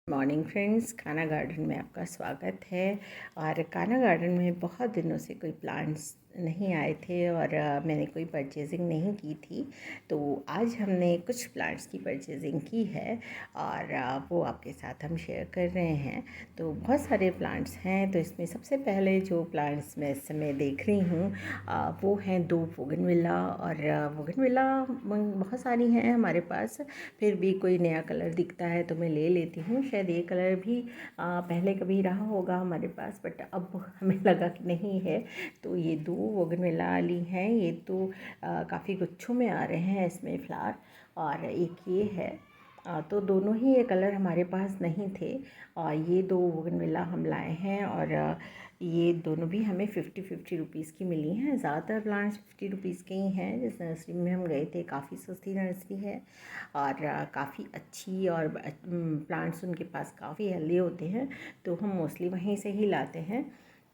Morning friends, Kanha garden में आपका स्वागत है। और कान्हा गार्डन में बहुत दिनों से कोई प्लांट्स नहीं आए थे और मैंने कोई परचेजिंग नहीं की थी। तो आज हमने कुछ प्लांट्स की परचेजिंग की है और वो आपके साथ हम शेयर कर रहे हैं। तो बहुत सारे प्लांट्स हैं। तो इसमें सबसे पहले जो प्लांट्स मैं इस समय देख रही हूँ वो हैं 2 बोगनविला। और बोगनविला बहुत सारी हैं हमारे पास, फिर भी कोई नया कलर दिखता है तो मैं ले लेती हूँ। शायद ये कलर भी पहले कभी रहा होगा हमारे पास, बट अब हमें लगा कि नहीं है। तो ये 2 बोगनविला वाली हैं। ये तो काफ़ी गुच्छों में आ रहे हैं इसमें फ्लावर, और एक ये है। तो दोनों ही ये कलर हमारे पास नहीं थे। ये 2 बोगनविला हम लाए हैं और ये दोनों भी हमें 50-50 रुपीज़ की मिली हैं। ज़्यादातर प्लांट्स 50 रुपीज़ के ही हैं। जिस नर्सरी में हम गए थे काफ़ी सस्ती नर्सरी है और काफ़ी अच्छी, और प्लांट्स उनके पास काफ़ी हेल्दी होते हैं, तो हम मोस्टली वहीं से ही लाते हैं।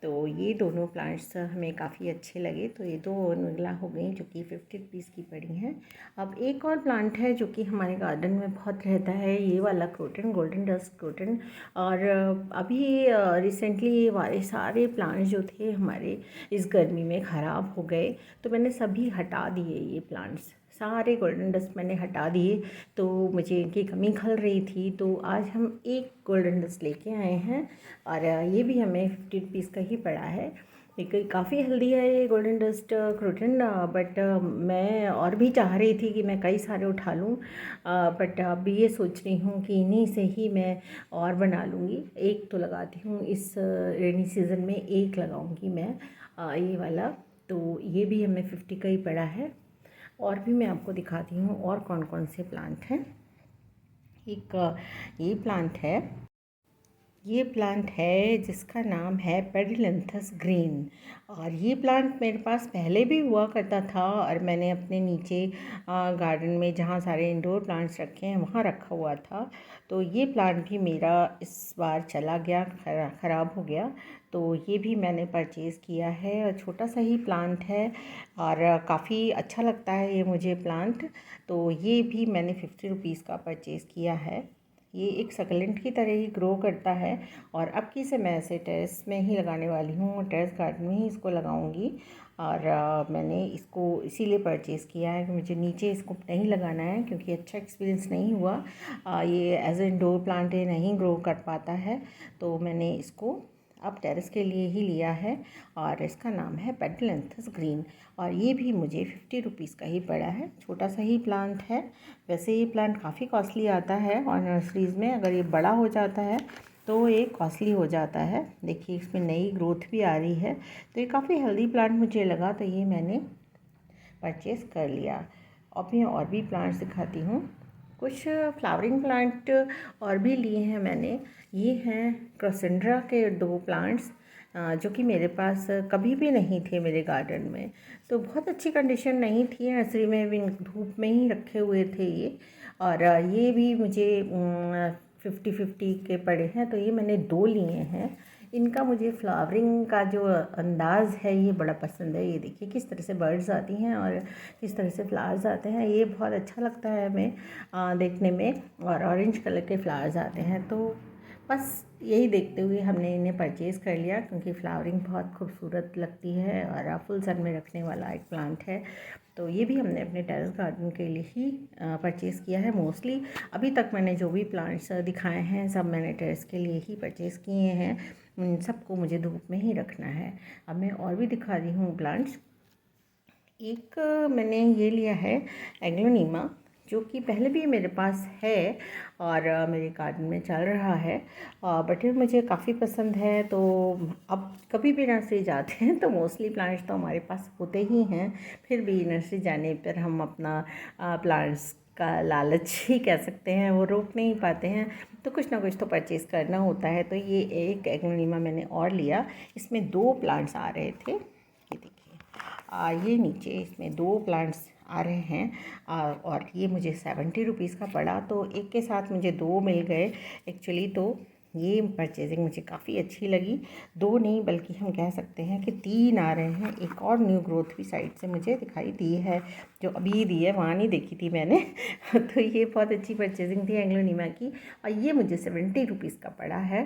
तो ये दोनों प्लांट्स हमें काफ़ी अच्छे लगे। तो ये 2 बोगनविला हो गई जो कि 50 रुपीज़ की पड़ी हैं। अब एक और प्लांट है जो कि हमारे गार्डन में बहुत रहता है, ये वाला क्रोटन, गोल्डन डस्ट क्रोटन। और अभी रिसेंटली ये वाले सारे प्लांट्स जो थे हमारे इस गर्मी में ख़राब हो गए, तो मैंने सभी हटा दिए। ये प्लांट्स सारे गोल्डन डस्ट मैंने हटा दिए, तो मुझे इनकी कमी खल रही थी। तो आज हम एक गोल्डन डस्ट लेके आए हैं और ये भी हमें 50 रुपीज़ का ही पड़ा है। एक काफ़ी हेल्दी है ये गोल्डन डस्ट क्रोटन, बट मैं और भी चाह रही थी कि मैं कई सारे उठा लूँ, बट अभी ये सोच रही हूँ कि इन्हीं से ही मैं और बना लूँगी। एक तो लगाती हूँ इस रेनी सीज़न में, एक लगाऊँगी मैं ये वाला। तो ये भी हमें 50 का ही पड़ा है। और भी मैं आपको दिखाती हूँ और कौन कौन से प्लांट हैं। एक ये प्लांट है, ये प्लांट है जिसका नाम है पेडिलैंथस ग्रीन। और ये प्लांट मेरे पास पहले भी हुआ करता था और मैंने अपने नीचे गार्डन में जहाँ सारे इंडोर प्लांट्स रखे हैं वहाँ रखा हुआ था। तो ये प्लांट भी मेरा इस बार चला गया, ख़राब हो गया। तो ये भी मैंने परचेज़ किया है और छोटा सा ही प्लांट है और काफ़ी अच्छा लगता है ये मुझे प्लांट। तो ये भी मैंने 50 रुपीज़ का परचेज़ किया है। ये एक सकलेंट की तरह ही ग्रो करता है और अब की से मैं इसे टेरेस में ही लगाने वाली हूँ, टेरेस गार्डन में ही इसको लगाऊंगी। और मैंने इसको इसीलिए परचेज़ किया है कि मुझे नीचे इसको नहीं लगाना है, क्योंकि अच्छा एक्सपीरियंस नहीं हुआ। ये एज ए इंडोर प्लांट है, नहीं ग्रो कर पाता है, तो मैंने इसको अब टेरेस के लिए ही लिया है। और इसका नाम है पेडिलैंथस ग्रीन और ये भी मुझे 50 रुपीज़ का ही पड़ा है। छोटा सा ही प्लांट है। वैसे ये प्लांट काफ़ी कॉस्टली आता है और नर्सरीज़ में अगर ये बड़ा हो जाता है तो ये कॉस्टली हो जाता है। देखिए इसमें नई ग्रोथ भी आ रही है, तो ये काफ़ी हेल्दी प्लांट मुझे लगा, तो ये मैंने परचेज़ कर लिया। अब मैं और भी प्लांट्स दिखाती हूँ। कुछ फ्लावरिंग प्लांट और भी लिए हैं मैंने। ये हैं क्रोसेंड्रा के 2 प्लांट्स जो कि मेरे पास कभी भी नहीं थे मेरे गार्डन में। तो बहुत अच्छी कंडीशन नहीं थी, नर्सरी में भी धूप में ही रखे हुए थे ये। और ये भी मुझे 50-50 के पड़े हैं, तो ये मैंने 2 लिए हैं। इनका मुझे फ्लावरिंग का जो अंदाज़ है ये बड़ा पसंद है। ये देखिए किस तरह से बर्ड्स आती हैं और किस तरह से फ्लावर्स आते हैं, ये बहुत अच्छा लगता है हमें देखने में। और ऑरेंज कलर के फ्लावर्स आते हैं, तो बस यही देखते हुए हमने इन्हें परचेज़ कर लिया, क्योंकि फ्लावरिंग बहुत खूबसूरत लगती है और फुल सन में रखने वाला एक प्लांट है। तो ये भी हमने अपने टेरेस गार्डन के लिए ही परचेज़ किया है। मोस्टली अभी तक मैंने जो भी प्लांट्स दिखाए हैं सब मैंने टेरेस के लिए ही परचेज़ किए हैं। उन सबको मुझे धूप में ही रखना है। अब मैं और भी दिखा रही हूँ प्लांट्स। एक मैंने ये लिया है एग्लोनीमा, जो कि पहले भी मेरे पास है और मेरे गार्डन में चल रहा है, बट ये मुझे काफ़ी पसंद है। तो अब कभी भी नर्सरी जाते हैं तो मोस्टली प्लांट्स तो हमारे पास होते ही हैं, फिर भी नर्सरी जाने पर हम अपना प्लांट्स का लालच ही कह सकते हैं, वो रोक नहीं पाते हैं, तो कुछ ना कुछ तो परचेज़ करना होता है। तो ये एक एग्लोनीमा मैंने और लिया। इसमें 2 प्लांट्स आ रहे थे, ये देखिए ये नीचे इसमें 2 प्लांट्स आ रहे हैं और ये मुझे 70 रुपीज़ का पड़ा, तो एक के साथ मुझे 2 मिल गए एक्चुअली। तो ये परचेजिंग मुझे काफ़ी अच्छी लगी। 2 नहीं बल्कि हम कह सकते हैं कि 3 आ रहे हैं। एक और न्यू ग्रोथ भी साइड से मुझे दिखाई दी है, जो अभी दी है, वहाँ नहीं देखी थी मैंने तो ये बहुत अच्छी परचेजिंग थी एंग्लोनिमा की। और ये मुझे 70 रुपीज़ का पड़ा है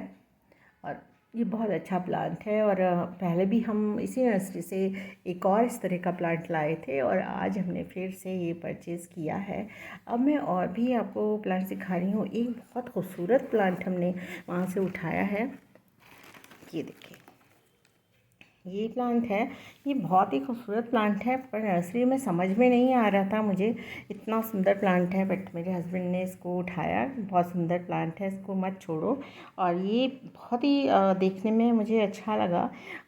और ये बहुत अच्छा प्लांट है। और पहले भी हम इसी नर्सरी से एक और इस तरह का प्लांट लाए थे और आज हमने फिर से ये परचेज़ किया है। अब मैं और भी आपको प्लांट दिखा रही हूँ। एक बहुत खूबसूरत प्लांट हमने वहाँ से उठाया है, ये देखिए, ये प्लांट है। ये बहुत ही खूबसूरत प्लांट है, पर नर्सरी में समझ में नहीं आ रहा था मुझे, इतना सुंदर प्लांट है। बट मेरे हस्बैंड ने इसको उठाया, बहुत सुंदर प्लांट है, इसको मत छोड़ो। और ये बहुत ही देखने में मुझे अच्छा लगा।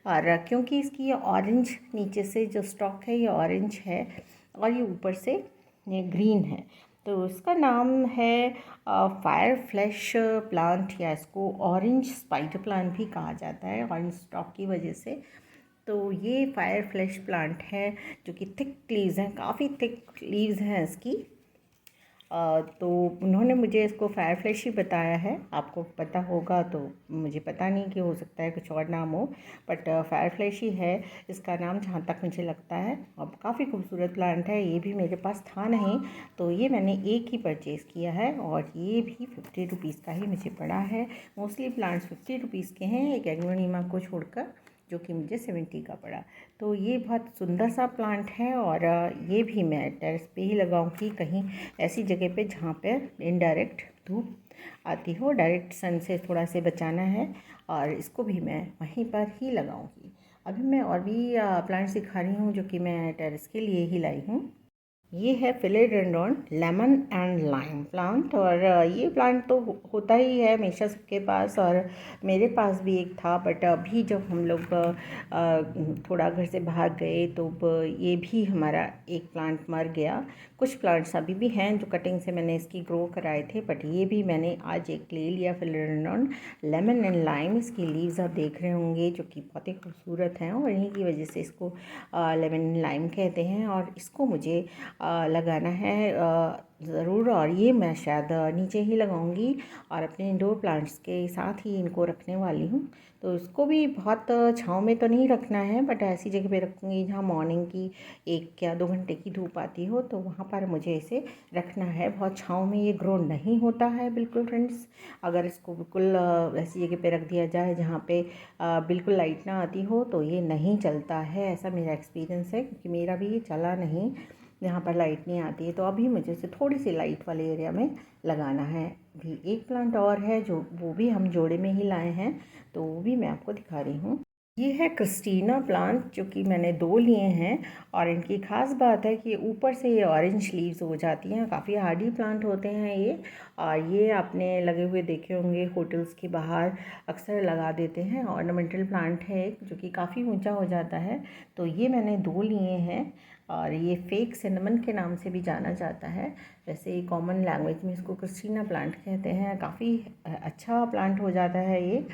और क्योंकि इसकी ये ऑरेंज नीचे से जो स्टॉक है ये ऑरेंज है और ये ऊपर से ये ग्रीन है। तो इसका नाम है फायर फ्लैश प्लांट, या इसको ऑरेंज स्पाइडर प्लांट भी कहा जाता है ऑरेंज स्टॉक की वजह से। तो ये फायर फ्लैश प्लांट है जो कि थिक लीव्स हैं, काफ़ी थिक लीव्स हैं इसकी। तो उन्होंने मुझे इसको फायर फ्लैश ही बताया है। आपको पता होगा तो मुझे पता नहीं, कि हो सकता है कुछ और नाम हो, बट फायर फ्लैश ही है इसका नाम जहाँ तक मुझे लगता है। और काफ़ी खूबसूरत प्लांट है। ये भी मेरे पास था नहीं, तो ये मैंने एक ही परचेज़ किया है और ये भी 50 रुपीज़ का ही मुझे पड़ा है। मोस्टली प्लांट्स 50 रुपीज़ के हैं, एक एग्लोनिमा को छोड़कर, जो कि मुझे 70 का पड़ा। तो ये बहुत सुंदर सा प्लांट है और ये भी मैं टेरेस पे ही लगाऊंगी, कहीं ऐसी जगह पे जहाँ पे इनडायरेक्ट धूप आती हो, डायरेक्ट सन से थोड़ा से बचाना है। और इसको भी मैं वहीं पर ही लगाऊंगी। अभी मैं और भी प्लांट्स दिखा रही हूँ जो कि मैं टेरेस के लिए ही लाई हूँ। ये है फिलेडेंड्रॉन लेमन एंड लाइम प्लांट। और ये प्लांट तो होता ही है हमेशा सबके पास, और मेरे पास भी एक था। बट अभी जब हम लोग थोड़ा घर से भाग गए तो ये भी हमारा एक प्लांट मर गया। कुछ प्लांट्स अभी भी हैं जो कटिंग से मैंने इसकी ग्रो कराए थे, बट ये भी मैंने आज एक ले लिया फिलेडेंड्रॉन लेमन एंड लाइम। इसकी लीव्स आप देख रहे होंगे जो कि बहुत ही खूबसूरत हैं, और इन्हीं की वजह से इसको लेमन एंड लाइम कहते हैं। और इसको मुझे लगाना है ज़रूर, और ये मैं शायद नीचे ही लगाऊंगी और अपने इंडोर प्लांट्स के साथ ही इनको रखने वाली हूँ। तो इसको भी बहुत छाँव में तो नहीं रखना है, बट ऐसी जगह पे रखूँगी जहाँ मॉर्निंग की 1 या 2 घंटे की धूप आती हो, तो वहाँ पर मुझे इसे रखना है। बहुत छाँव में ये ग्रो नहीं होता है बिल्कुल फ्रेंड्स। अगर इसको बिल्कुल ऐसी जगह पे रख दिया जाए जहाँ पे बिल्कुल लाइट ना आती हो तो ये नहीं चलता है, ऐसा मेरा एक्सपीरियंस है, क्योंकि मेरा भी ये चला नहीं जहाँ पर लाइट नहीं आती है। तो अभी मुझे इसे थोड़ी सी लाइट वाले एरिया में लगाना है। भी एक प्लांट और है जो वो भी हम जोड़े में ही लाए हैं, तो वो भी मैं आपको दिखा रही हूँ। ये है क्रिस्टीना प्लांट, जो कि मैंने 2 लिए हैं। और इनकी ख़ास बात है कि ऊपर से ये ऑरेंज लीव्स हो जाती हैं, काफ़ी हार्डी प्लांट होते हैं ये। और ये आपने लगे हुए देखे होंगे होटल्स के बाहर, अक्सर लगा देते हैं। ऑर्नामेंटल प्लांट है एक, जो कि काफ़ी ऊंचा हो जाता है। तो ये मैंने 2 लिए हैं, और ये फेक सिनेमन के नाम से भी जाना जाता है। वैसे कॉमन लैंग्वेज में इसको क्रिस्टीना प्लांट कहते हैं। काफ़ी अच्छा प्लांट हो जाता है ये,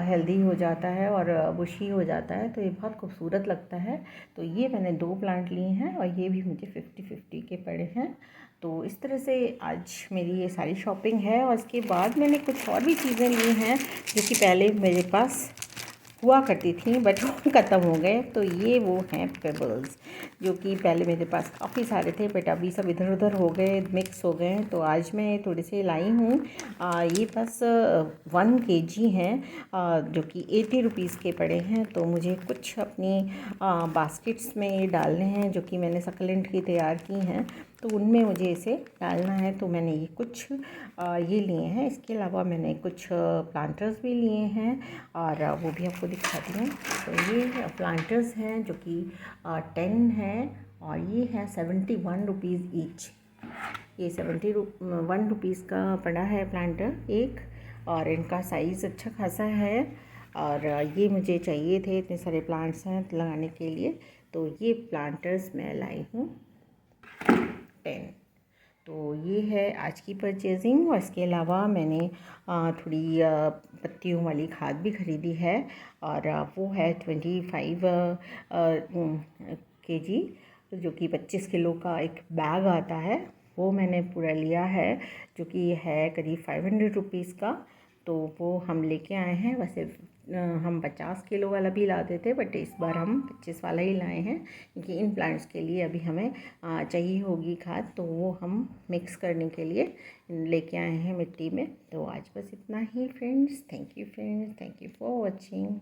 हेल्दी हो जाता है और बुशी हो जाता है, तो ये बहुत खूबसूरत लगता है। तो ये मैंने 2 प्लांट लिए हैं और ये भी मुझे 50-50 के पड़े हैं। तो इस तरह से आज मेरी ये सारी शॉपिंग है। और इसके बाद मैंने कुछ और भी चीज़ें ली हैं जो कि पहले मेरे पास हुआ करती थी बट वो ख़त्म हो गए। तो ये वो हैं पेबल्स, जो कि पहले मेरे पास काफ़ी सारे थे, बट अभी सब इधर उधर हो गए, मिक्स हो गए। तो आज मैं थोड़े से लाई हूँ। ये बस 1 kg हैं, जो कि 80 रुपीज़ के पड़े हैं। तो मुझे कुछ अपनी बास्केट्स में ये डालने हैं, जो कि मैंने सकलेंट की तैयार की हैं, तो उनमें मुझे इसे डालना है। तो मैंने ये कुछ ये लिए हैं। इसके अलावा मैंने कुछ प्लांटर्स भी लिए हैं, और वो भी आपको दिखाती हूँ। तो ये प्लांटर्स हैं जो कि 10 हैं, और ये है 71 रुपीज़ ईच। ये 71 रुपीज़ का पड़ा है प्लांटर एक, और इनका साइज़ अच्छा खासा है। और ये मुझे चाहिए थे, इतने सारे प्लांट्स हैं लगाने के लिए। तो ये प्लांटर्स मैं लाई हूँ 10। तो ये है आज की परचेजिंग। और इसके अलावा मैंने थोड़ी पत्तियों वाली खाद भी ख़रीदी है, और वो है 25 kg, जो कि 25 किलो का एक बैग आता है, वो मैंने पूरा लिया है, जो कि है करीब 500 रुपीज़ का। तो वो हम लेके आए हैं। वैसे हम 50 किलो वाला भी लाते थे, बट इस बार हम 25 वाला ही लाए हैं, क्योंकि इन प्लांट्स के लिए अभी हमें चाहिए होगी खाद, तो वो हम मिक्स करने के लिए लेके आए हैं मिट्टी में। तो आज बस इतना ही friends. Thank you friends, thank you for watching.